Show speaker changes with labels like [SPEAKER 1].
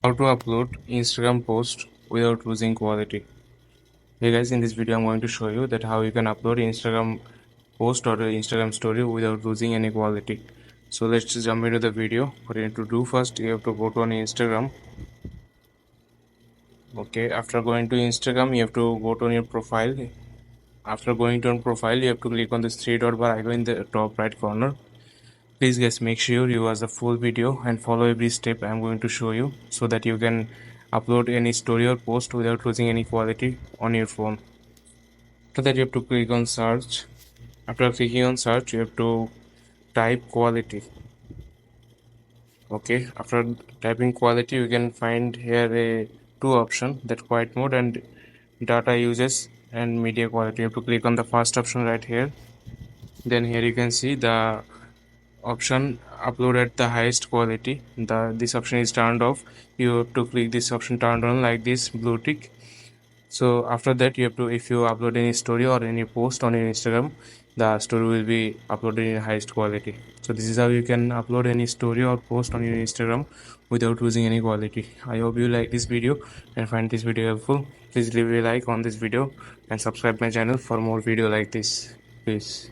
[SPEAKER 1] How to upload Instagram post without losing quality. Hey guys, in this video I'm going to show you that how you can upload Instagram post or Instagram story without losing any quality. So let's just jump into the video. What you need to do first, you have to go to on Instagram. Okay, after going to Instagram, you have to go to on your profile. After going to on profile, you have to click on this three dot bar icon in the top right corner. Please guys, make sure you watch the full video and follow every step I'm going to show you so that you can upload any story or post without losing any quality on your phone. After that, you have to click on search. After clicking on search, you have to type quality. Okay, after typing quality, you can find here a two option, that quiet mode and data uses and media quality. You have to click on the first option right here. Then here you can see the option upload at the highest quality. This option is turned off. You have to click this option turned on like this blue tick. So after that, you have to, if you upload any story or any post on your Instagram, the story will be uploaded in highest quality. So this is how you can upload any story or post on your Instagram without losing any quality. I hope you like this video and find this video helpful. Please leave a like on this video and subscribe my channel for more video like this. Peace.